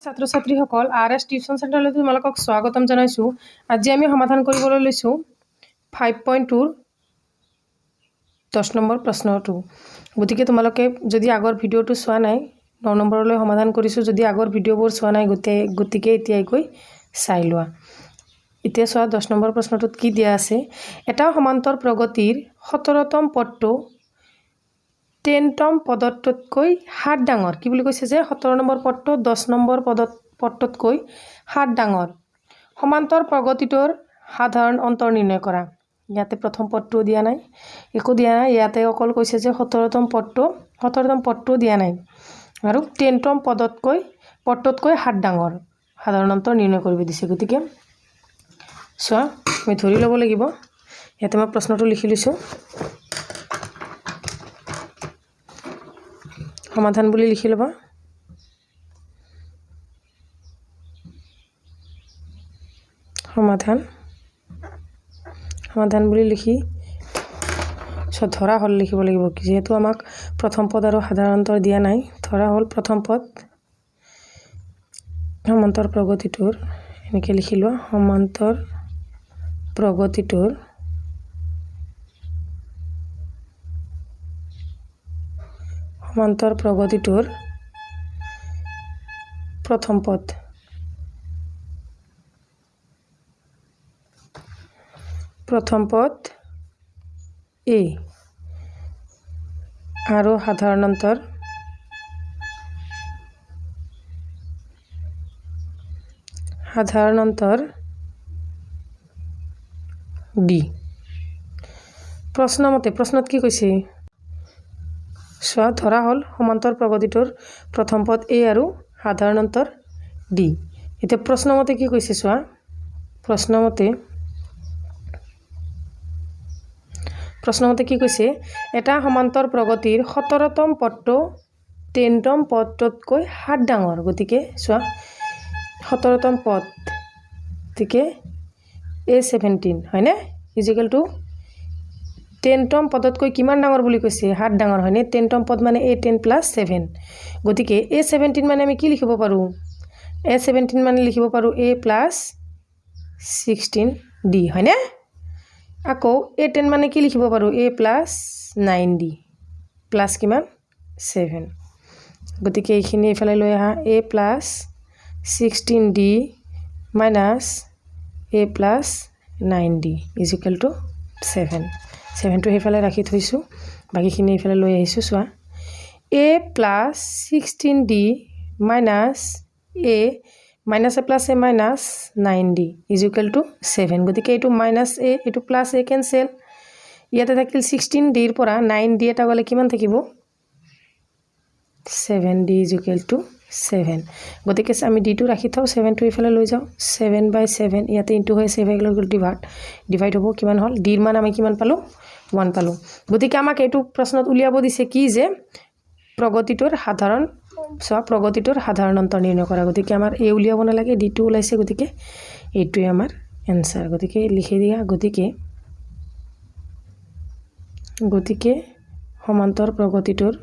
ছাত্ৰ ছাত্ৰীসকল RS tuition চেণ্টাৰলৈ তোমালোকক স্বাগতম জনাইছোঁ। আজি আমি সমাধান কৰিবলৈ লৈছোঁ 5.2 ৰ 10 নম্বৰ প্ৰশ্নটো। গতিকে তোমালোকে যদি আগৰ ভিডিঅ'টো চোৱা নাই 9 নম্বৰলৈ সমাধান কৰিছোঁ। যদি আগৰ ভিডিঅ'বোৰ চোৱা নাই গতিকে এতিয়াই চাই লোৱা। এতিয়া চোৱা 10 নম্বৰ প্ৰশ্নটোত কি দিয়া আছে। এটা সমান্তৰ প্ৰগতিৰ 17তম পদটো 10তম পদতকৈ 7 ডাঙৰ। কি বুলি কৈছে যে 17 নম্বৰ পদটো 10 নম্বৰ পদতকৈ 7 ডাঙৰ। সমান্তৰ প্ৰগতিটোৰ সাধাৰণ অন্তৰ নিৰ্ণয় কৰা। ইয়াতে প্ৰথম পদটো দিয়া নাই, একো দিয়া নাই। ইয়াতে অকল কৈছে যে 17তম পদটো দিয়া নাই আৰু 10তম পদতকৈ 7 ডাঙৰ সাধাৰণ অন্তৰ নিৰ্ণয় কৰিব দিছে। গতিকে চোৱা আমি ধৰি ল'ব লাগিব। ইয়াতে মই প্ৰশ্নটো লিখি লৈছোঁ। সমাধান বুলি লিখি ল'বা। সমাধান বুলি লিখি ধৰা হ'ল লিখিব লাগিব। যিহেতু আমাক প্ৰথম পদ আৰু সাধাৰণ অন্তৰ দিয়া নাই, ধৰা হ'ল প্ৰথম পদ সমান্তৰ প্ৰগতিটোৰ এনেকৈ লিখি লোৱা। সমান্তৰ প্ৰগতিটোৰ প্ৰথম পদ A আৰু সাধাৰণ অন্তৰ D। প্ৰশ্নত কি কৈছে চোৱা। ধৰা হ'ল সমান্তৰ প্ৰগতিটোৰ প্ৰথম পদ A আৰু সাধাৰণ অন্তৰ D। এতিয়া প্ৰশ্নমতে কি কৈছে চোৱা। প্ৰশ্নমতে কি কৈছে, এটা সমান্তৰ প্ৰগতিৰ 17তম পদটো 10তম পদতকৈ 7 ডাঙৰ। গতিকে চোৱা 17তম পদ গতিকে A17 হয়নে, ইজিকেল টু 10তম পদতকৈ কিমান ডাঙৰ বুলি কৈছে, 7 ডাঙৰ হয়নে। 10তম পদ মানে A10 + 7। গতিকে A17 মানে আমি কি লিখিব পাৰোঁ, A17 মানে লিখিব পাৰোঁ A + 16D হয়নে। আকৌ A10 মানে কি লিখিব পাৰোঁ A + 9D প্লাছ কিমান 7। গতিকে এইখিনি এইফালে লৈ আহা A + 16D - A + 9D is equal two 7। 7টো সেইফালে ৰাখি থৈছোঁ, বাকীখিনি এইফালে লৈ আহিছোঁ। চোৱা A + 16D - A + 9D is equal two 7। গতিকে এইটো -A এইটো +A কেঞ্চেল। ইয়াতে থাকিল 16Dৰ পৰা 9D এটা গ'লে কিমান থাকিব 7D ইজিকেল টু 7। গতিকে আমি ডিটো ৰাখি থওঁ, 7টো এইফালে লৈ যাওঁ। 7/7 ইয়াতে ইনটু হৈ 7 ডিভাইড হ'ব। কিমান হ'ল ডিৰ মান আমি কিমান পালোঁ 1 পালোঁ। গতিকে আমাক এইটো প্ৰশ্নত উলিয়াব দিছে কি যে প্ৰগতিটোৰ সাধাৰণ অন্তৰ নিৰ্ণয় কৰা। গতিকে আমাৰ A উলিয়াব নালাগে, ডিটো ওলাইছে। গতিকে এইটোৱে আমাৰ এনচাৰ। গতিকে লিখি দিয়া। গতিকে সমান্তৰ প্ৰগতিটোৰ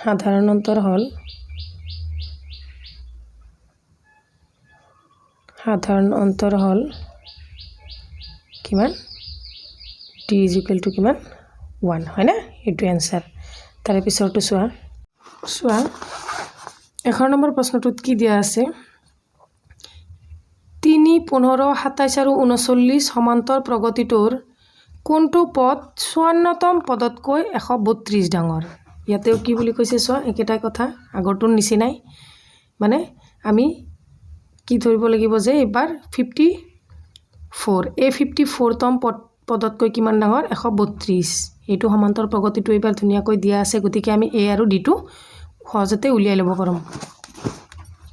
সাধাৰণ অন্তৰ হ'ল কিমান D ইজিকেল টু কিমান 1 হয়নে। এইটো এনচাৰ। তাৰে পিছৰটো চোৱা 11 নম্বৰ প্ৰশ্নটোত কি দিয়া আছে। 3, 15, 27 আৰু 39 সমান্তৰ প্ৰগতিটোৰ কোনটো পদ 54তম পদতকৈ 132 ডাঙৰ। ইয়াতেও কি বুলি কৈছে চোৱা, একেটাই কথা আগৰটোৰ নিচিনাই। মানে আমি কি ধৰিব লাগিব যে এইবাৰ 54 এই 54তম পদতকৈ কিমান ডাঙৰ 132। এইটো সমান্তৰ প্ৰগতিটো এইবাৰ ধুনীয়াকৈ দিয়া আছে। গতিকে আমি A আৰু Dটো সহজতে উলিয়াই ল'ব পাৰোঁ।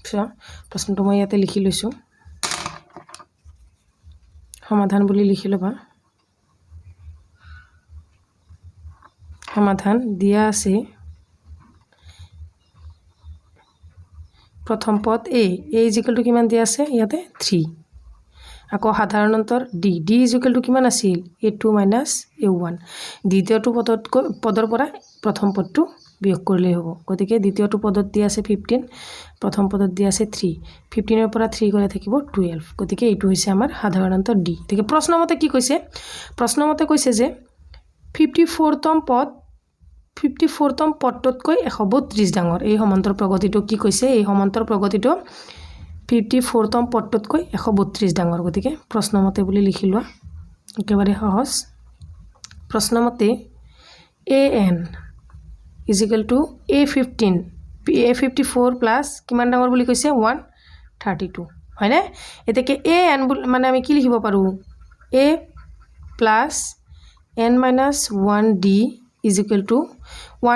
চোৱা প্ৰশ্নটো মই ইয়াতে লিখি লৈছোঁ। সমাধান বুলি লিখি ল'বা। সমাধান দিয়া আছে প্ৰথম পদ A ইজিকেল টু কিমান দিয়া আছে ইয়াতে 3। আকৌ সাধাৰণ অন্তৰ d d = কিমান আছিল a2 - a1 দ্বিতীয়টো পদৰ পৰা প্ৰথম পদটো বিয়োগ কৰিলেই হ'ব গতিকে দ্বিতীয়টো পদত দিয়া আছে 15 প্ৰথম পদত দিয়া আছে 3 15 ৰ পৰা 3 গলে থাকিব 12 গতিকে এইটো হৈছে আমাৰ সাধাৰণ অন্তৰ d গতিকে প্ৰশ্নমতে কি কৈছে প্ৰশ্নমতে কৈছে যে 54তম পদটোতকৈ 132 ডাঙৰ এই সমান্তৰ প্ৰগতিটো কি কৈছে এই সমান্তৰ প্ৰগতিটো 54তম পদটোতকৈ 132 ডাঙৰ গতিকে প্ৰশ্নমতে বুলি লিখি লোৱা একেবাৰে সহজ প্ৰশ্নমতে an = a54 প্লাস কিমান ডাঙৰ বুলি কৈছে 132 হয়নে এতেকে an মানে আমি কি লিখিব পাৰো a plus n minus 1d = 1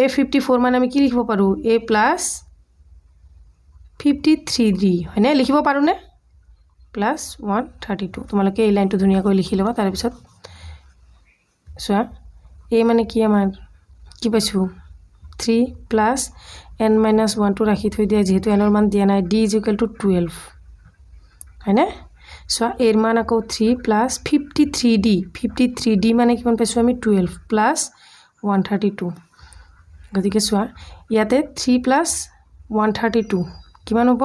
a54 মানে আমি কি লিখিব পাৰো a plus 53d হয়নে লিখিব পাৰো নে plus 132 তোমালোকে এই লাইনটো ধুনিয়াকৈ লিখি লবা তাৰ পিছত সোয়া a মানে কি আমাৰ কি পাইছো 3 plus n minus 1 টো ৰাখি থৈ দিয়া যেহেতু n ৰ মান দিয়া নাই d = 12 হয়নে সোয়া এর মান আকৌ 3 plus 53d মানে কিমান পাইছো আমি 12 plus 132 গতিকে সোয়া ইয়াতে 3 plus 132 কিমান হ'ব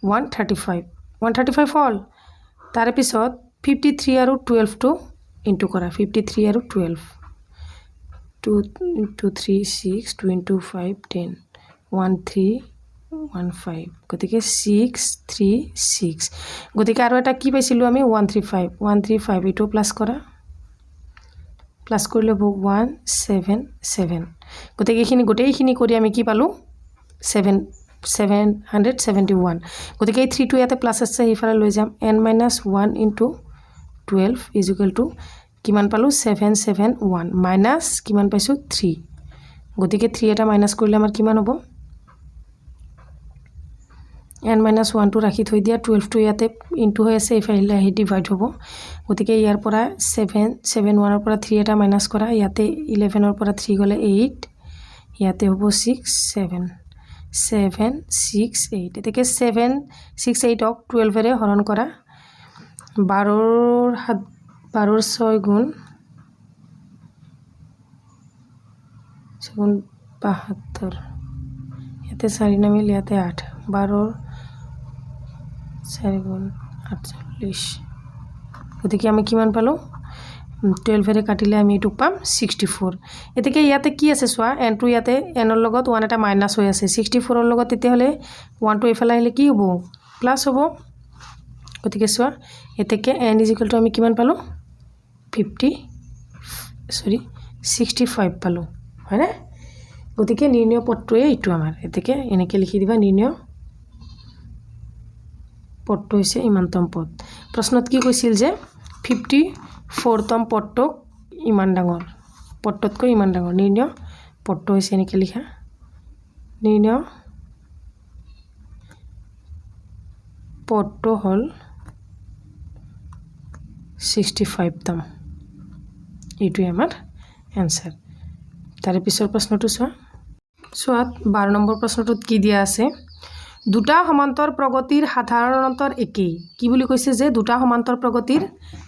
135 হল তাৰ পিছত 53 আৰু 12 টো ইনটু কৰা 53 আৰু 12 2 into 3 6 2 into 5 10 1 3 1 5 গতিকে 6 3 6 গতিকে আৰু এটা কি পাইছিলো আমি 135 এটো প্লাস কৰা প্লাস কৰিলে 177 গতিকে এইখিনি গোটেইখিনি কৰি আমি কি পালো 771 গতিকে এই 3 টো ইয়াতে প্লাস আছে এইফালে লৈ যাম n - 1 into 12 = কিমান পালো 771 মাইনাস কিমান পাইছো 3 গতিকে 3 এটা মাইনাস কৰিলে আমাৰ কিমান হ'ব n - 1 টো ৰাখি থৈ দিয়া 12 টো ইয়াতে ইনটু হৈ আছে ইফালে আহি ডিভাইড হ'ব গতিকে ইয়াৰ পৰা 771 ৰ পৰা 3 এটা মাইনাস কৰা ইয়াতে 11 ৰ পৰা 3 গলে 8 ইয়াতে হ'ব 768 এতেকে 768 ক 12 এৰে হৰণ কৰা 12 6 গুণ 72 ইয়াতে 4 নামিল ইয়াতে 8 12 4 গুণ 48 গতিকে আমি কিমান পালো 12 এৰে কাটিলে আমি এটো পাম 64 এতেকে ইয়াতে কি আছে সোয়া n টো ইয়াতে n ৰ লগত 1 এটা মাইনাস হৈ আছে 64 ৰ লগত তেতে হলে 1 টো এফালে আহিলে কি হ'ব প্লাস হ'ব গতিকে সোয়া এতেকে n = আমি কিমান পালো 65 পালো হয়নে গতিকে নিৰ্ণয় পদটোৱে এইটো আমাৰ এতেকে এনেকে লিখি দিবা নিৰ্ণয় পদটো হৈছে ইমানতম পদ প্ৰশ্নত কি কৈছিল যে 54তম পদটো ইমান ডাঙৰ পদটোতকৈ ইমান ডাঙৰ নিৰ্ণয় পদটো হৈছে এনেকে লিখা নিৰ্ণয় পদটো হল 65তম এইটোৱে আমাৰ आंसर তাৰ পিছৰ প্ৰশ্নটো সোৱাত 12 নম্বৰ প্ৰশ্নটোত কি দিয়া আছে দুটা সমান্তৰ প্ৰগতিৰ সাধাৰণ অন্তৰ একেই কি বুলি কৈছে যে দুটা সমান্তৰ প্ৰগতিৰ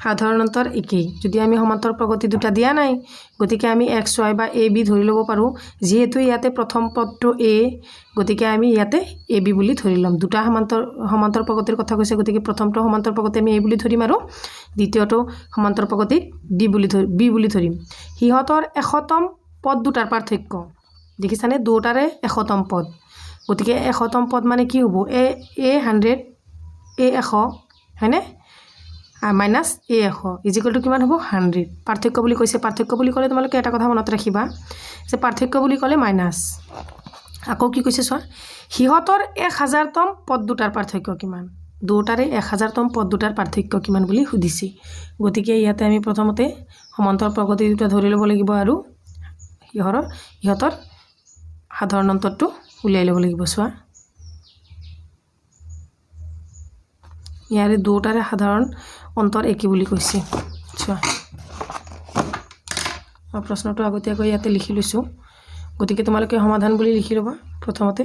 সাধাৰণ অন্তৰ একেই যদি আমি সমান্তৰ প্ৰগতি দুটা দিয়া নাই গতিকে আমি x y বা a b ধৰি লব পাৰো যেহেতু ইয়াতে প্ৰথম পদটো a গতিকে আমি ইয়াতে a b বুলি ধৰি লম দুটা সমান্তৰ প্ৰগতিৰ কথা কৈছে গতিকে প্ৰথমটো সমান্তৰ প্ৰগতি আমি a বুলি ধৰিম আৰু দ্বিতীয়টো সমান্তৰ প্ৰগতি b বুলি ধৰিম হিহতৰ 100তম পদ দুটাৰ পাৰ্থক্য দেখিছানে দুটাৰে 100তম পদ গতিকে 100তম পদ মানে কি হ'ব a 100 a 100 হয়নে মাইনাস a 100 কিমান হ'ব 100 পাৰ্থক্য বুলি কৈছে পাৰ্থক্য বুলি ক'লে তোমালোকে এটা কথা মনত ৰাখিবা যে পাৰ্থক্য বুলি ক'লে মাইনাস আকৌ কি কৈছে চোৱা হিহতৰ 1000তম পদ দুটাৰ পাৰ্থক্য কিমান দুটাৰে 1000তম পদ দুটাৰ পাৰ্থক্য কিমান বুলি সুধিছে গতিকে ইয়াতে আমি প্ৰথমতে সমান্তৰ প্ৰগতি দুটা ধৰি ল'ব লাগিব আৰু হিহতৰ সাধাৰণ অন্তৰটো উলিয়াই ল'ব লাগিব চোৱা ইয়াৰে দুটাৰে সাধাৰণ অন্তৰ একে বুলি কৈছে চোৱা মই প্ৰশ্নটো আগতীয়াকৈ ইয়াতে লিখি লৈছো গতিকে তোমালোকে সমাধান বুলি লিখি ল'বা প্ৰথমতে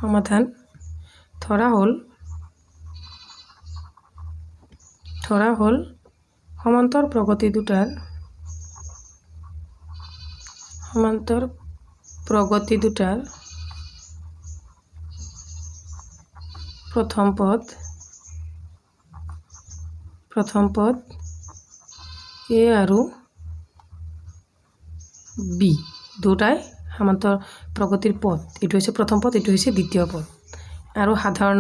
সমাধান ধৰা হ'ল সমান্তৰ প্ৰগতি দুটাৰ প্ৰথম পদ এ আৰু বি দুটাই সমান্তৰ প্ৰগতিৰ পদ এইটো হৈছে প্ৰথম পদ এইটো হৈছে দ্বিতীয় পদ আৰু সাধাৰণ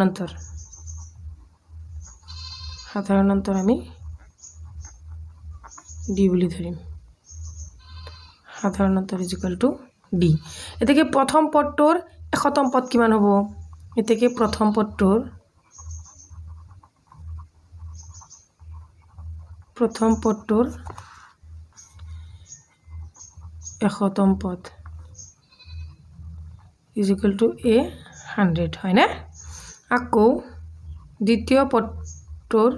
অন্তৰ আমি ডি বুলি ধৰিম সাধাৰণ অন্তৰ ইকুৱেল টু ডি এতেকে প্ৰথম পদটোৰ 100তম পদ কিমান হ'ব এতেকে প্ৰথম পদটোৰ 100তম পদ ইকুৱেল টু এ 100 হয় না আকৌ দ্বিতীয় পদটোৰ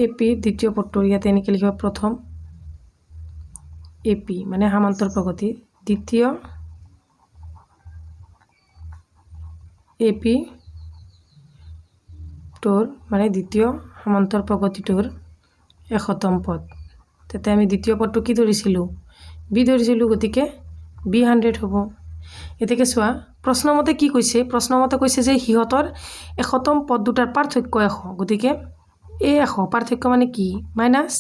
এপি দ্বিতীয় পদটোৰ ইয়াতে এনেকৈ লিখিব প্ৰথম এপি মানে সমান্তৰ প্ৰগতি দ্বিতীয় এপি টোৰ মানে দ্বিতীয় সমান্তৰ প্ৰগতিটোৰ 100তম পদ তাতে আমি দ্বিতীয় পদটো কি ধৰিছিলোঁ বি ধৰিছিলোঁ গতিকে বি 100 হ'ব এতেকে চোৱা প্ৰশ্নমতে কি কৈছে প্ৰশ্নমতে কৈছে যে সিহঁতৰ 100তম পদ দুটাৰ পাৰ্থক্য 100 গতিকে এ 100 পাৰ্থক্য মানে কি মাইনাছ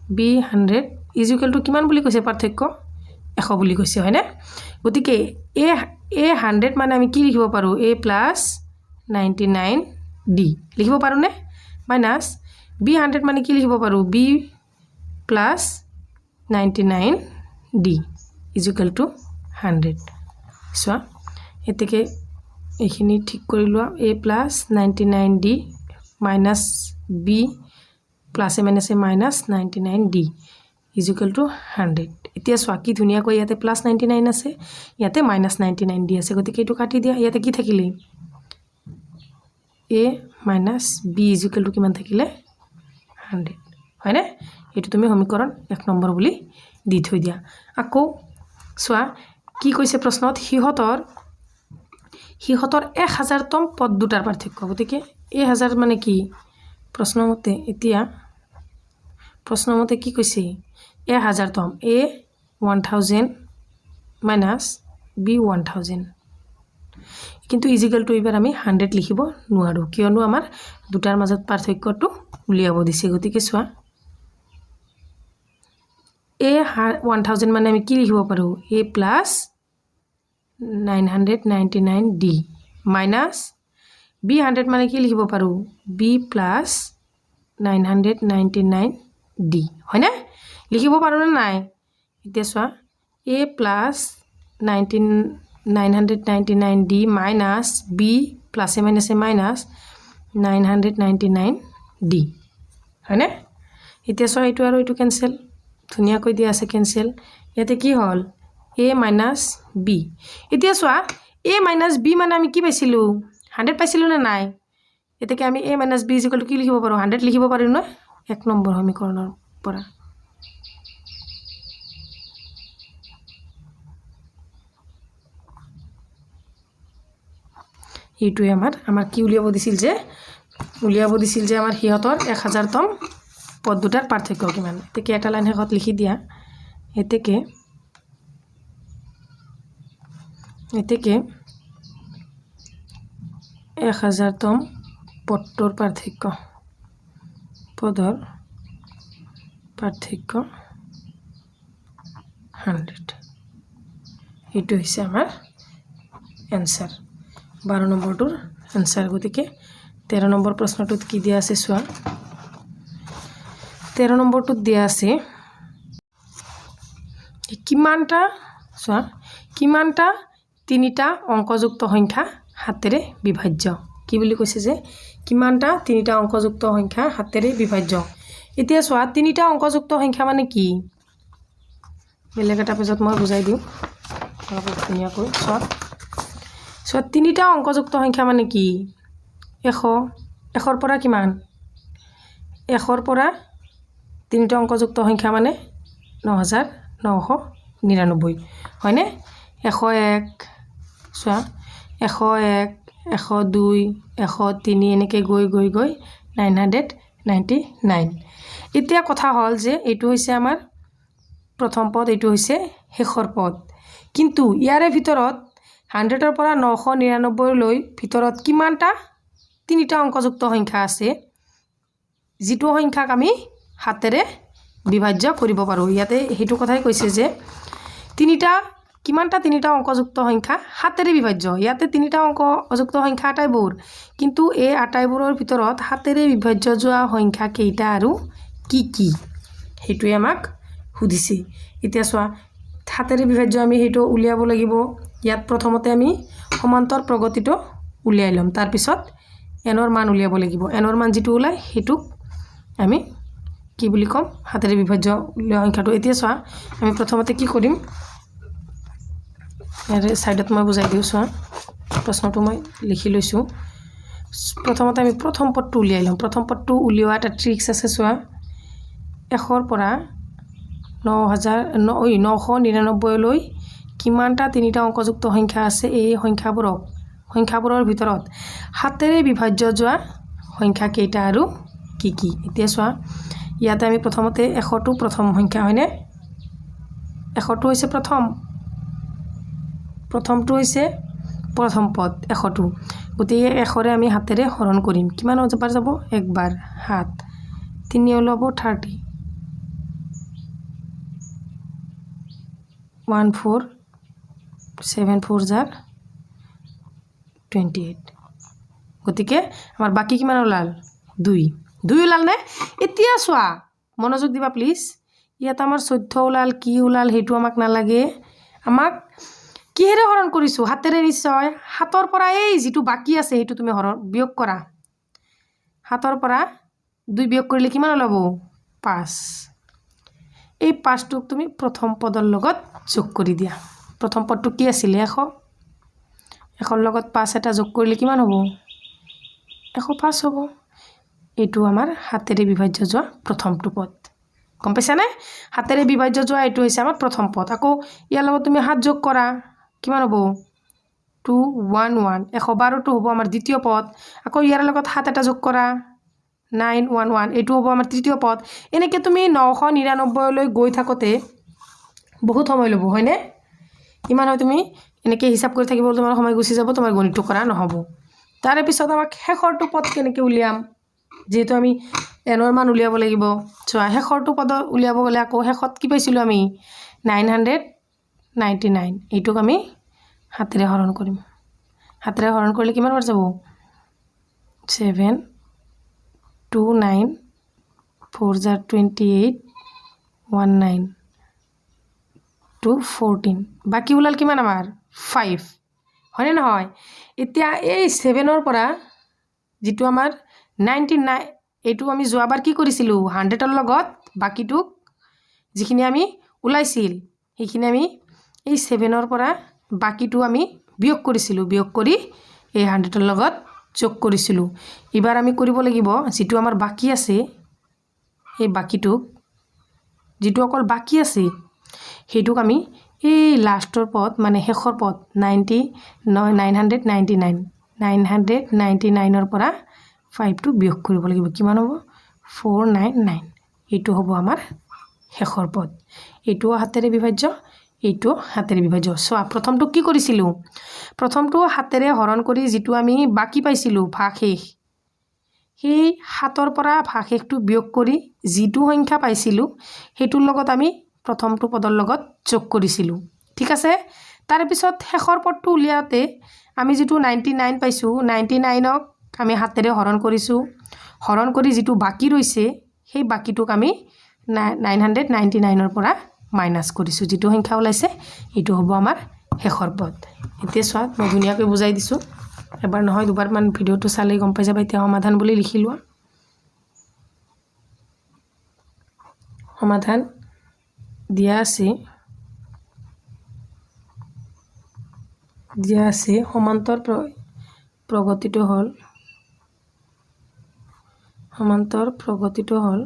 বি 100 ইকুৱেল টু কিমান বুলি কৈছে পাৰ্থক্য 100 বুলি কৈছে হয়নে গতিকে এ 100 মানে আমি কি লিখিব পাৰোঁ এ প্লাছ 99 ডি লিখিব পাৰোঁনে মাইনাছ বি 100 মানে কি লিখিব পাৰোঁ B plus 99 D equal to 100 চোৱা এতেকে এইখিনি ঠিক কৰি লোৱা A plus 99 D minus B প্লাছে মাইনাছে মাইনাছ 99 ডি ইকুৱেল টু 100 এতিয়া চোৱা কি ধুনীয়াকৈ ইয়াতে প্লাছ 99 আছে ইয়াতে মাইনাছ 99 ডি আছে গতিকে এইটো কাটি দিয়া ইয়াতে কি থাকিলে এ মাইনাছ বি ইকুৱেল টু কিমান থাকিলে 100 হয়নে এইটো তুমি সমীকৰণ 1 নম্বৰ বুলি দি থৈ দিয়া আকৌ চোৱা কি কৈছে প্ৰশ্নত সিহঁতৰ 1000তম পদ দুটাৰ পাৰ্থক্য গতিকে 1000 মানে কি প্ৰশ্নমতে কি কৈছে 1000তম এ 1000 মাইনাছ বি 1000 কিন্তু ইজিকেল টু এবাৰ আমি 100 লিখিব নোৱাৰোঁ কিয়নো আমাৰ দুটাৰ মাজত পাৰ্থক্যটো উলিয়াব দিছে গতিকে চোৱা এ 1000 মানে আমি কি লিখিব পাৰোঁ এ প্লাছ 999 ডি মাইনাছ বি 100 মানে কি লিখিব পাৰোঁ বি প্লাছ 999 ডি হয়নে লিখিব পাৰোঁনে নাই এতিয়া চোৱা A plus 999 D minus B প্লাছে মাইনাছে মাইনাছ 999 ডি হয়নে এতিয়া চোৱা এইটো আৰু এইটো কেঞ্চেল ধুনীয়াকৈ দিয়া আছে কেঞ্চেল ইয়াতে কি হ'ল এ মাইনাছ বি এতিয়া চোৱা এ মাইনাছ বি মানে আমি কি পাইছিলোঁ 100 পাইছিলোঁ নে নাই এতেকে আমি এ মাইনাছ বি ইকুৱেল টু কি লিখিব পাৰোঁ 100 লিখিব পাৰিম ন 1 নম্বৰ সমীকৰণৰ পৰা এইটোৱে আমাৰ কি উলিয়াব দিছিল যে আমাৰ সিহঁতৰ 1000তম পদ দুটাৰ পাৰ্থক্য কিমান এতেকে এটা লাইন শেষত লিখি দিয়া এতেকে 1000তম পদটোৰ পদৰ পাৰ্থক্য 100 এইটো হৈছে আমাৰ এনসাৰ 12 নম্বৰটোৰ এনসাৰ গতিকে 13 নম্বৰ প্ৰশ্নটোত কি দিয়া আছে চোৱা 13 নম্বৰটোত দিয়া আছে কিমানটা তিনিটা অংকযুক্ত সংখ্যা হাতেৰে বিভাজ্য কি বুলি কৈছে যে কিমানটা তিনিটা অংকযুক্ত সংখ্যা হাতেৰে বিভাজ্য এতিয়া চোৱা তিনিটা অংকযুক্ত সংখ্যা মানে কি বেলেগ এটা পেজত মই বুজাই দিওঁ অলপ ধুনীয়াকৈ চোৱা তিনিটা অংকযুক্ত সংখ্যা মানে কি 100 পৰা কিমান 100 পৰা তিনিটা অংকযুক্ত সংখ্যা মানে 9999 হয়নে 101 চোৱা 101 102 103 এনেকৈ গৈ 999 এতিয়া কথা হ'ল যে এইটো হৈছে আমাৰ প্ৰথম পদ এইটো হৈছে শেষৰ পদ কিন্তু ইয়াৰে ভিতৰত 100ৰ পৰা 999 লৈ ভিতৰত কিমানটা তিনিটা অংকযুক্ত সংখ্যা আছে যিটো সংখ্যাক আমি হাতেৰে বিভাজ্য কৰিব পাৰোঁ ইয়াতে হেতু কথাই কৈছে যে কিমানটা তিনিটা অংকযুক্ত সংখ্যা হাতেৰে বিভাজ্য ইয়াতে তিনিটা অংকযুক্ত সংখ্যা আটাইবোৰ কিন্তু এই আটাইবোৰৰ ভিতৰত হাতেৰে বিভাজ্য যোৱা সংখ্যা কেইটা আৰু কি কি হেতুৱে আমাক সুধিছে এতিয়া চোৱা হাতেৰে বিভাজ্য আমি হেতু উলিয়াব লাগিব ইয়াত প্ৰথমতে আমি সমান্তৰ প্ৰগতিটো উলিয়াই লম তাৰ পিছত এনৰ মান উলিয়াব লাগিব এনৰ মান যেটো উলাই হেতুক আমি কি বুলি কম হাতেৰে বিভাজ্য সংখ্যাটো এতিয়া চোৱা আমি প্ৰথমতে কি কৰিম ইয়াৰে সাইডত মই বুজাই দিও চোৱা প্ৰশ্নটো মই লিখি লৈছো প্ৰথমতে আমি প্ৰথম পদটো উলিয়াই লম প্ৰথম পদটো উলিওৱা এটা ট্ৰিক্স আছে চোৱা 100ৰ পৰা 999 লৈ কিমানটা তিনিটা অংকযুক্ত সংখ্যা আছে এই সংখ্যাবোৰৰ ভিতৰত হাতেৰে বিভাজ্য যোৱা সংখ্যা কেইটা আৰু কি কি এতিয়া চোৱা ইয়াতে আমি প্ৰথমতে 100টো প্ৰথম সংখ্যা হয়নে 100টো হৈছে প্ৰথমটো হৈছে প্ৰথম পদ 100টো গতিকে 100ৰে আমি হাতেৰে হৰণ কৰিম কিমান বাৰ যাব একবাৰ 7 3 ওলাব 30 14 7 4 jar 28 গতিকে আমাৰ বাকি কিমান ওলাল 2 ওলাল নে এতিয়া চোৱা মনোযোগ দিবা প্লিজ ইয়াত আমাৰ 14 ওলাল কি ওলাল হেতু আমাক নালাগে আমাক কিহেৰে হৰণ কৰিছো হাতেৰে নিশ্চয় হাতৰ পৰা এই যেটো বাকি আছে হেতু তুমি হৰণ বিয়োগ কৰা হাতৰ পৰা 2 বিয়োগ কৰিলে কিমান ওলাব 5 এই 5টোক তুমি প্ৰথম পদৰ লগত যোগ কৰি দিয়া প্ৰথম পদটো কি আছিল 100 100ৰ লগত 5 এটা যোগ কৰিলে কিমান হ'ব 105 হ'ব এইটো আমাৰ হাতেৰে বিভাজ্য যোৱা প্ৰথমটো পদ গম পাইছা নে হাতেৰে বিভাজ্য যোৱা এইটো হৈছে আমাৰ প্ৰথম পদ আকৌ ইয়াৰ লগত তুমি হাত যোগ কৰা কিমান হ'ব 211 112টো হ'ব আমাৰ দ্বিতীয় পদ আকৌ ইয়াৰ লগত হাত এটা যোগ কৰা 911 এইটো হ'ব আমাৰ তৃতীয় পদ এনেকে তুমি 999 লৈ গৈ থাকতে বহুত সময় লব হয়নে ইমান হয় তুমি এনেকে হিসাব কৰি থাকিব তোমাৰ সময় গুছি যাব তোমাৰ গণিতটো কৰা নহব তাৰে পিছত আমাক শেষৰটো পদ কেনেকে উলিয়াম যেহেতু আমি এনৰ মান উলিয়াব লাগিব চোৱা শেষৰটো পদ উলিয়াব গলে আকৌ শেষত কি পাইছিলো আমি 999 এইটোক আমি হাতেৰে হৰণ কৰিম হাতেৰে হৰণ কৰিলে কিমান বাৰ যাব 7 2 9 4 jar 28 19 2 14 বাকি ওলাল কিমান আমাৰ 5 হয়নে নহয় এতিয়া এই 7ৰ পৰা যেটো আমাৰ 99 এইটো আমি যোৱাবাৰ কি কৰিছিলো 100ৰ লগত বাকিটো যিখিনি আমি উলাইছিল সেইখিনি আমি এই 7ৰ পৰা বাকিটো আমি বিয়োগ কৰিছিলো বিয়োগ কৰি এই 100ৰ লগত যোগ কৰিছিলো এবাৰ আমি কৰিব লাগিব যেটো আমাৰ বাকি আছে এই বাকিটো যেটো অকল বাকি আছে হেতুক আমি এই লাষ্টৰ পদ মানে শেষৰ পদ 999ৰ পৰা 5 টো বিয়োগ কৰিব লাগিব কিমান হ'ব 499 এইটো হ'ব আমাৰ শেষৰ পদ এইটো হাতেৰে বিভাজ্য এইটো হাতেৰে বিভাজ্য সোৱা প্ৰথমটো কি কৰিছিলো প্ৰথমটো হাতেৰে হৰণ কৰি যেটো আমি বাকি পাইছিলো ভাগশেষ সেই 7ৰ পৰা ভাগশেষটো বিয়োগ কৰি যেটো সংখ্যা পাইছিলো হেতুৰ লগত আমি প্ৰথমটো পদৰ লগত যোগ কৰিছিলো ঠিক আছে তাৰ পিছত শেষৰ পদটো উলিয়াতে আমি যেটো 99 পাইছো 99ক আমি হাতেৰে হৰণ কৰিছো হৰণ কৰি যেটো বাকি ৰৈছে সেই বাকিটোক আমি 999ৰ পৰা মাইনাস কৰিছো যেটো সংখ্যা ওলাইছে এটো হ'ব আমাৰ শেষৰ পদ এতিয়া চোৱা মই ধুনিয়াকৈ বুজাই দিছো এবাৰ নহয় দুবাৰ মান ভিডিওটো চালে গম পাই যাবা এতিয়া সমাধান বুলি লিখি লোৱা সমাধান দিয়া আছে সমান্তৰ প্ৰগতিটো হল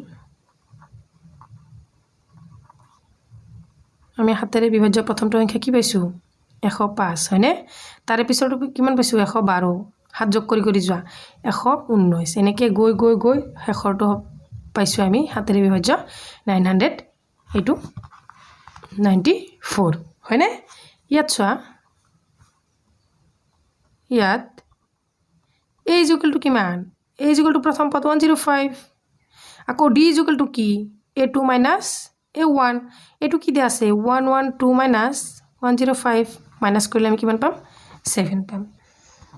আমি হাতেৰে বিভাজ্য প্ৰথমটো সংখ্যা কি পাইছো 105 হয়নে তাৰে পিছৰটো কিমান পাইছোঁ 112 হাত যোগ কৰি যোৱা 119 এনেকৈ গৈ গৈ গৈ শেষৰটো পাইছোঁ আমি হাতেৰে বিভাজ্য 900 এইটো 94 হয়নে ইয়াত চোৱা ইয়াত a is equal to কিমান a is equal to প্ৰথম পদ 105 আকৌ d is equal to কি a2 minus a1 এইটো কি দিয়া আছে 112 minus 105 মাইনাস কৰিলে আমি কিমান পাম 7 পাম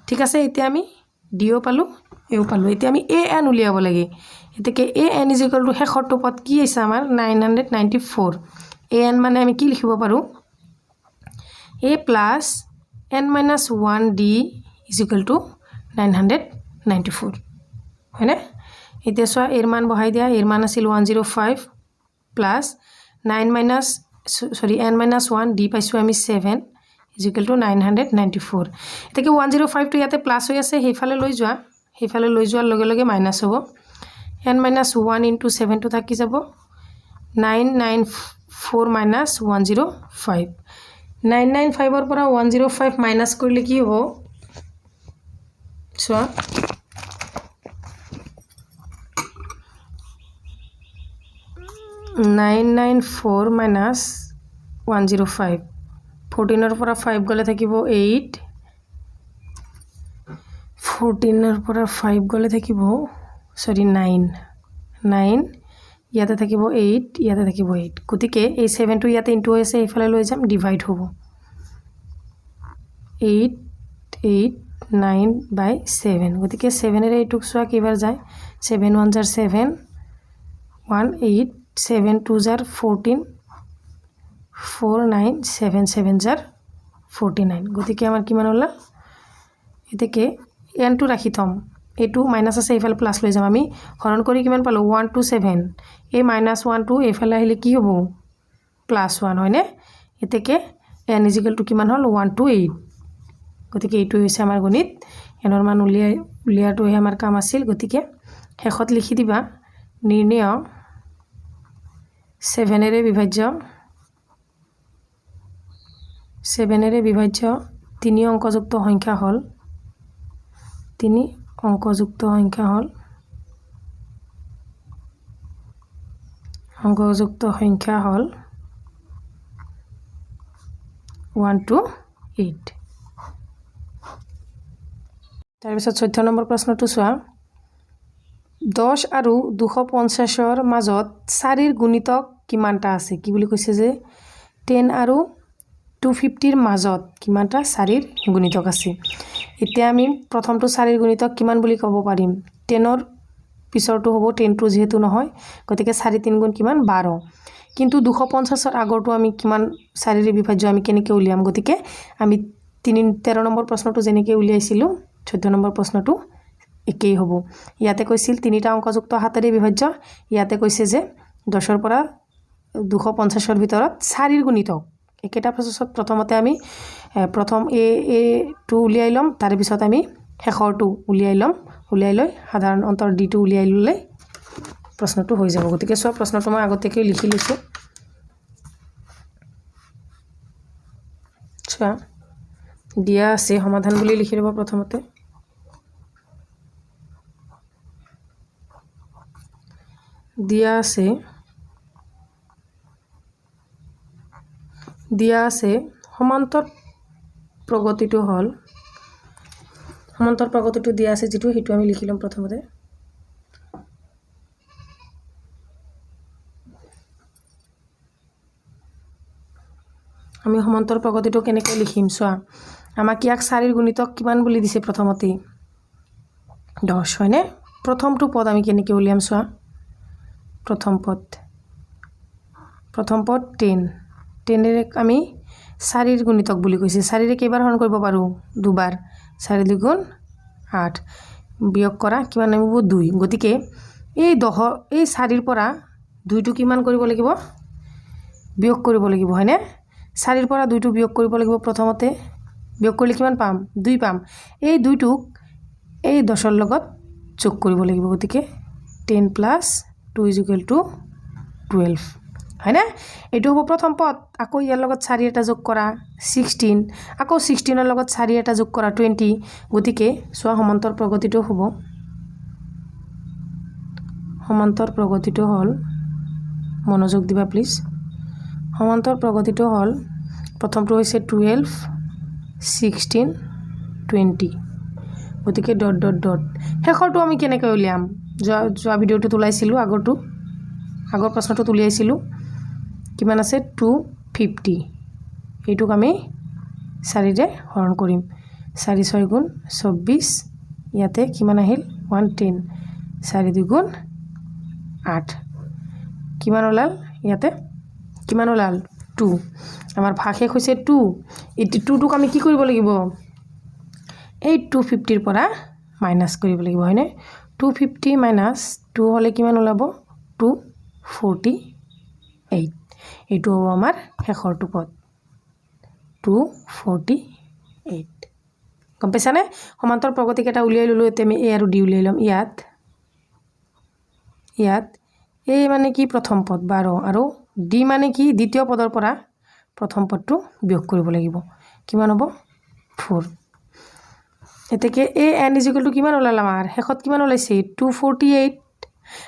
ঠিক আছে এতিয়া আমি ডিও পালো এও পালো এতিয়া আমি a n উলিয়াব লাগে এতেকে a n is equal to শেষৰটো পদ কি আছে আমাৰ 994 a n মানে আমি কি লিখিব পাৰো a plus n minus 1 d is equal to 994 হয়নে এতিয়া চোৱা এর মান বহাই দিয়া এর মান আছিল 105 plus 9 minus sorry n minus 1 d পাইছো আমি 7 is equal to 994 এটাকে 105 টো ইয়াতে প্লাস হৈ আছে হেফালে লৈ যোৱাৰ লগে লগে মাইনাস হ'ব n minus 1 into 7 টো থাকি যাব 994 minus 105 995 ৰ পৰা 105 মাইনাস কৰিলে কি হ'ব চোৱা 994 minus 105 14 ৰ পৰা 5 গলে থাকিব 8 14 ৰ পৰা 5 গলে থাকিব সৰি 9 ইয়াতে থাকিব 8 ইয়াতে থাকিব 8 গতিকে এই 7 টো ইয়াতে ইনটু হৈছে ইফালে লৈ যাম ডিভাইড হ'ব 889/7 গতিকে 7 এৰে এইটুক চোৱা কিবাৰ যায় 7 1 jar 7 18 7 2 jar 14 49 7 7 jar 49 গতিকে আমাৰ কিমান হল এতেকে n টো ৰাখি থম এটো মাইনাস আছে ইফালে প্লাস লৈ যাম আমি হৰণ কৰি কিমান পালো 1 2 7 এই -1 2 ইফালে আহিলে কি হ'ব +1 হয়নে এতেকে n = কিমান হল 1 2 8 গতিকে এইটো হৈছে আমাৰ গণিত এনৰ মান উলিয়াটোহে আমাৰ কাম আছিল গতিকে শেষত লিখি দিবা নিৰ্ণয় 7 এৰে বিভাজ্য 3 অংকযুক্ত সংখ্যা হল 3 অংকযুক্ত সংখ্যা হল 1 to 8 তাৰ পিছত 14 নম্বৰ প্ৰশ্নটো চোৱা 10 আৰু 250 ৰ মাজত 4 ৰ গুণিতক কিমানটা আছে কি বুলি কৈছে যে 10 আৰু 250 ৰ মাজত কিমানটা 4 ৰ গুণিতক আছে এতিয়া আমি প্ৰথমটো 4 ৰ গুণিতক কিমান বুলি ক'ব পাৰিম 10 ৰ পিছৰটো হ'ব 10 টো যেহেতু নহয় গতিকে 4 3 গুণ কিমান 12 কিন্তু 250 ৰ আগৰটো আমি কিমান 4 ৰ বিভাজ্য আমি কেনেকৈ উলিয়াম গতিকে আমি 13 নম্বৰ প্ৰশ্নটো যেনেকৈ উলিয়াইছিলো 14 নম্বৰ প্ৰশ্নটো একেই হ'ব ইয়াতে কৈছিল তিনিটা অংকযুক্ত হাতেৰে বিভাজ্য ইয়াতে কৈছে যে 10 ৰ পৰা 250 ৰ ভিতৰত 4 ৰ গুণিতক একেটা প্ৰচেছত প্ৰথমতে আমি প্ৰথম a টো উলিয়াই লম তাৰ পিছত আমি শেষৰটো উলিয়াই লৈ সাধাৰণ অন্তৰ d টো উলিয়াই ললে প্ৰশ্নটো হৈ যাব গতিকে সব প্ৰশ্নটো মই আগতেকৈ লিখি লৈছো চোৱা দিয়া আছে সমাধান বুলি লিখি লব প্ৰথমতে দিয়া আছে সমান্তৰ প্ৰগতিটো হল সমান্তৰ প্ৰগতিটো দিয়া আছে যেটো হেতু আমি লিখি লম প্ৰথমতে আমি সমান্তৰ প্ৰগতিটো কেনেকৈ লিখিম চোৱা আমাক ইয়াক 4 ৰ গুণিতক কিমান বুলি দিছে প্ৰথমতে 10 হয়নে প্ৰথমটো পদ আমি কেনেকৈ উলিয়াম চোৱা প্ৰথম পদ 10 এৰে আমি 4 ৰ গুণিতক বুলি কৈছে 4 ৰে কেইবাৰ হৰণ কৰিব পাৰো দুবাৰ 4 2 গুণ 8 বিয়োগ কৰা কিমান আহিব 2 গতিকে এই 4 ৰ পৰা 2 টো কিমান কৰিব লাগিব বিয়োগ কৰিব লাগিব হয়নে 4 ৰ পৰা 2 টো বিয়োগ কৰিব লাগিব প্ৰথমতে বিয়োগ কৰিলে কিমান পাম 2 পাম এই 2 টোক এই 10 ৰ লগত যোগ কৰিব লাগিব গতিকে 10 + 2 = 12 হয়নে এইটো হ'ব প্ৰথম পদ আকৌ ইয়াৰ লগত 4 এটা যোগ কৰা 16 আকৌ 16 ৰ লগত 4 এটা যোগ কৰা 20 গতিকে সোৱা সমান্তৰ প্ৰগতিটো হ'ব সমান্তৰ প্ৰগতিটো হল মনোযোগ দিবা প্লিজ সমান্তৰ প্ৰগতিটো হল প্ৰথমটো হৈছে 12 16 20 গতিকে ডট ডট ডট শেষৰটো আমি কেনেকৈ উলিয়াম যোৱা ভিডিওটো তুলাইছিলোঁ আগৰ প্ৰশ্নটো তুলিয়াইছিলোঁ কিমান আছে 250 এইটোক আমি 4 ৰে হৰণ কৰিম 4 6 গুণ 24 ইয়াতে কিমান আহিল 110 4 2 গুণ 8 কিমান ওলাল ইয়াতে কিমান ওলাল 2 আমাৰ ভাগ শেষ হৈছে 2 এই 2 টোক আমি কি কৰিব লাগিব এই 250 ৰ পৰা মাইনাস কৰিব লাগিব হয়নে 250 মাইনাস 2 হলে কিমান ওলাব 248 এইটো হ'ব আমাৰ শেষৰটো পদ 248 গম পাইছানে সমান্তৰ প্ৰগতি কেটা উলিয়াই ললো এতিয়া আমি এ আৰু ডি উলিয়াই লম ইয়াত এ মানে কি প্ৰথম পদ 12 আৰু ডি মানে কি দ্বিতীয় পদৰ পৰা প্ৰথম পদটো বিয়োগ কৰিব লাগিব কিমান হ'ব 4 এতেকে এ এন ইকুয়াল টু কিমান ওলাল আমাৰ শেষত কিমান ওলাইছে 248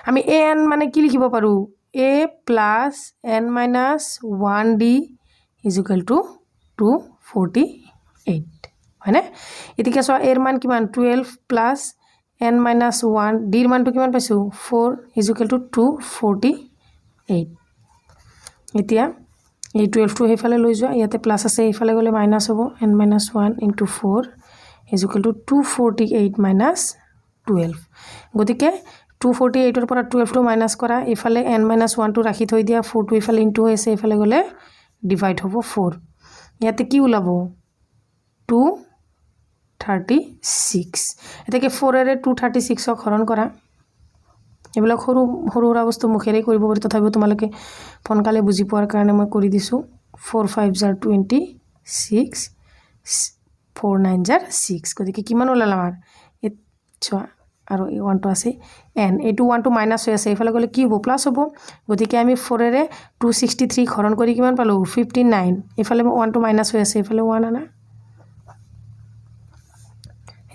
আমি এ এন মানে কি লিখিব পাৰো a plus n minus 1d is equal to 248 হয়নে এতিকে সো এর মান কিমান 12 plus n minus 1 d এর মানটো কিমান পাইছো 4 is equal to 248 এতিয়া এই 12 টো হেফালে লৈ যোৱা ইয়াতে প্লাস আছে হেফালে গলে মাইনাস হ'ব n minus 1 into 4 is equal to 248 minus 12 গতিকে 248 ৰ পৰা 12 টো মাইনাস কৰা ইফালে n - 1 টো ৰাখি থৈ দিয়া 4 টো ইফালে ইনটু হৈছে ইফালে গলে ডিভাইড হ'ব 4 ইয়াতে কি ওলাব 236 এটাকে 4 এৰে 236 ক হৰণ কৰা এবিলাক সৰু সৰু বস্তু মুখেৰে কৰিব পাৰি তথাপিও তোমালোকে ফোনকালে বুজি পোৱাৰ কাৰণে মই কৰি দিছো 4 5 * 26 4 9 * 6 গতিকে কিমান ওলাল আমাৰ চোৱা আৰু এই 1 টো আছে n এটো 1 টো মাইনাস হৈ আছে ইফালে গলে কি হ'ব প্লাস হ'ব গতিকে আমি 4 এৰে 263 হৰণ কৰি কিমান পালো 59 ইফালে 1 টো মাইনাস হৈ আছে ইফালে 1 আনা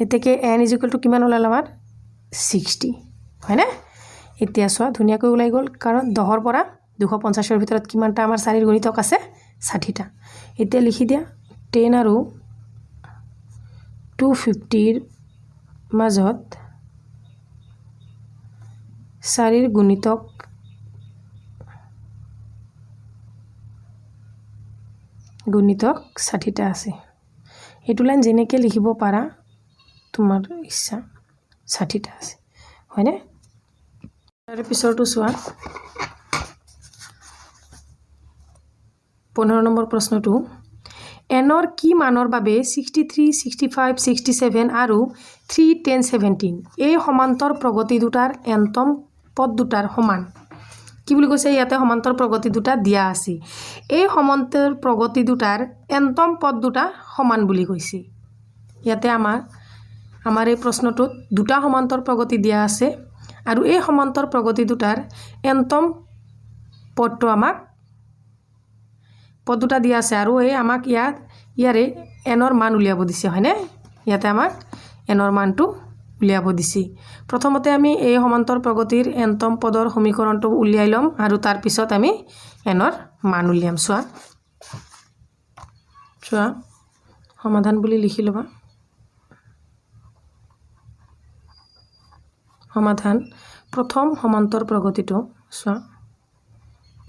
এতেকে n = কিমান ওলাল আমাৰ 60 হয়নে এতিয়া সোৱা ধুনিয়াকৈ ওলাই গল কাৰণ 10 ৰ পৰা 250 ৰ ভিতৰত কিমানটা আমাৰ 4 ৰ গণিতক আছে 60 টা এতিয়া লিখি দিয়া 10 আৰু 250 ৰ মাজত 4 ৰ গুণিতক গুণিতক 60 টা আছে এটো লাইন যেনেকে লিখিব পাৰা তোমাৰ ইচ্ছা 60 টা আছে হয়নে তাৰ পিছৰটো সোৱা 15 নম্বৰ প্ৰশ্নটো n ৰ কি মানৰ বাবে 63 65 67 আৰু 3 10 17 এই সমান্তৰ প্ৰগতি দুটাৰ nতম পদ দুটাৰ সমান কি বুলি কৈছে ইয়াতে সমান্তৰ প্ৰগতি দুটা দিয়া আছে এই সমান্তৰ প্ৰগতি দুটাৰ nতম পদ দুটা সমান বুলি কৈছে ইয়াতে আমাৰ এই প্ৰশ্নটোত দুটা সমান্তৰ প্ৰগতি দিয়া আছে আৰু এই সমান্তৰ প্ৰগতি দুটাৰ nতম পদটো আমাক পদ দুটা দিয়া আছে আৰু এই আমাক ইয়াৰে n ৰ মান উলিয়াব দিছে হয়নে ইয়াতে আমাক n ৰ মানটো উলিয়াব দিছে প্ৰথমতে আমি এই সমান্তৰ প্ৰগতিৰ nতম পদৰ সমীকৰণটো উলিয়াই লম আৰু তাৰ পিছত আমি n ৰ মান উলিয়াম চোৱা সমাধান বুলি লিখি লবা সমাধান প্ৰথম সমান্তৰ প্ৰগতিটো চোৱা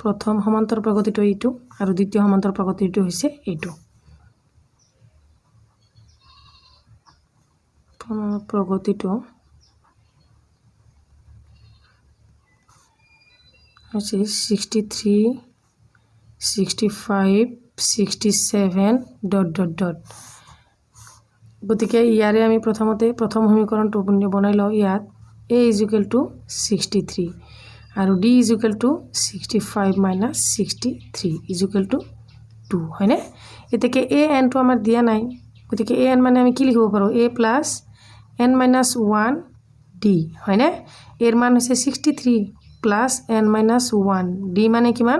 প্ৰথম সমান্তৰ প্ৰগতিটো এইটো আৰু দ্বিতীয় সমান্তৰ প্ৰগতিটো হৈছে এইটো প্ৰগতিটো হৈছে 63 65 67 ... গতিকে ইয়াৰে আমি প্ৰথমতে প্ৰথম সমীকৰণটো বনাই লওঁ ইয়াত a = 63 আৰু d = 65 - 63 = 2 হয়নে এতেকে a n টো আমাৰ দিয়া নাই গতিকে a n মানে আমি কি লিখিব পাৰো a + n - 1 d হয়নে এর মান হৈছে 63 + n - 1 d মানে কিমান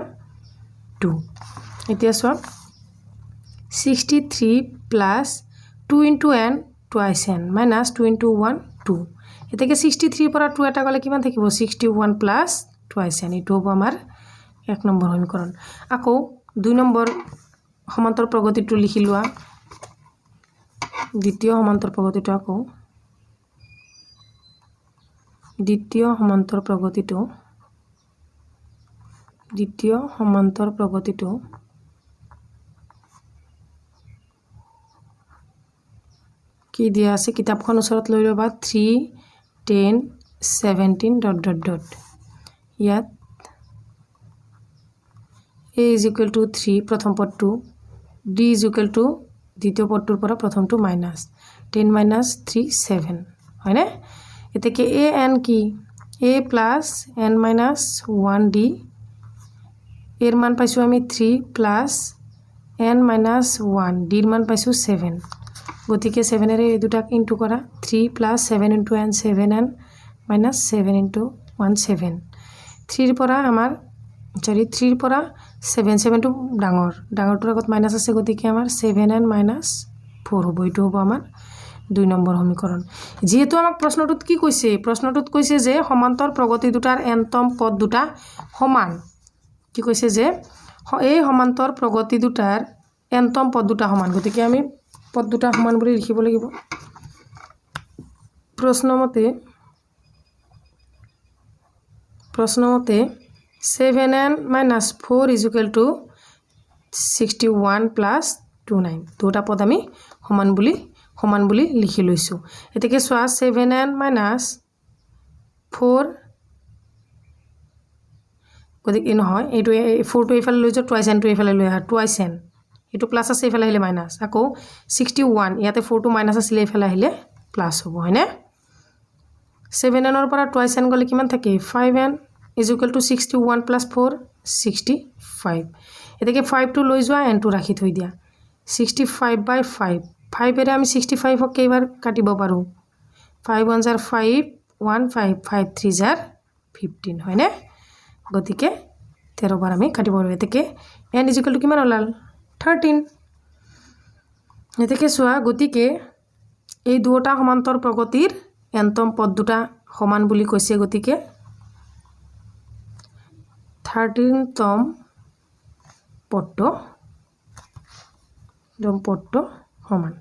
2 এতিয়া চোৱা 63 plus 2 into n twice n minus 2 into 1 2 এটাকে 63 পৰা 2 এটা গলে কিমান থাকিব 61 plus twice n এটো হ'ব আমাৰ 1 নম্বৰ সমীকৰণ আকৌ 2 নম্বৰ সমান্তৰ প্ৰগতিটো লিখি লোৱা দ্বিতীয় সমান্তৰ প্ৰগতিটো আকৌ দ্বিতীয় সমান্তৰ প্ৰগতিটো কি দিয়া আছে কিতাপখন ওচৰত লৈ লবা 3 10 17 ডট ডট ডট ইয়াত a is equal to 3 প্ৰথম পদটো d is equal to দ্বিতীয় পদটোৰ পৰা প্ৰথমটো মাইনাস 10 minus 3 7 হয়নে এতেকে a n কি a plus n minus 1 d এর মান পাইছো আমি 3 plus n minus 1 d এর মান পাইছো 7 গতিকে 7 এর এই দুটাক ইনটু করা 3 plus 7 into n 7n minus 7 into 1 7 3 এর পৰা আমাৰ 3 এৰ পৰা 7 7 টু ডাঙৰটোৰ আগত মাইনাস আছে গতিকে আমাৰ 7n minus 4 হ'ব এটো হ'ব আমাৰ 2 নম্বৰ সমীকৰণ যেহেতু আমাক প্ৰশ্নটোত কি কৈছে প্ৰশ্নটোত কৈছে যে সমান্তৰ প্ৰগতি দুটাৰ এনতম পদ দুটা সমান কি কৈছে যে এই সমান্তৰ প্ৰগতি দুটাৰ এনতম পদ দুটা সমান গতিকে আমি পদ দুটা সমান বুলি লিখিব লাগিব প্ৰশ্নমতে 7n minus 4 is equal to 61 plus 29 দুটা পদ আমি সমান বুলি লিখি লৈছো এতেকে সোয়া 7n minus 4 গতিকে নহয় এটো 4 টো এফালে লৈ যাও টুৱাইস n টো এফালে লৈ আহা টুৱাইস n এটো প্লাস আছে এফালে আহিলে মাইনাস আকৌ 61 ইয়াতে 4 টো মাইনাস আছিল এফালে আহিলে প্লাস হ'ব হয়নে 7n ৰ পৰা টুৱাইস n গলে কিমান থাকে 5n is equal to 61 plus 4 65 এটাকে 5 টো লৈ যোৱা n টো ৰাখি থৈ দিয়া 65 by 5 5 এৰে আমি 65 ক কেইবাৰ কাটিব পাৰো 5 1 jar 5 1 5 5 3 jar 15 হয়নে গতিকে 13 বাৰ আমি কাটিব পাৰো এটাকে n is equal to কিমান হলাল 13 এটাকে সোয়া গতিকে এই দুটা সমান্তৰ প্ৰগতিৰ এনতম পদ দুটা সমান বুলি কৈছে গতিকে 13তম পদটো সমান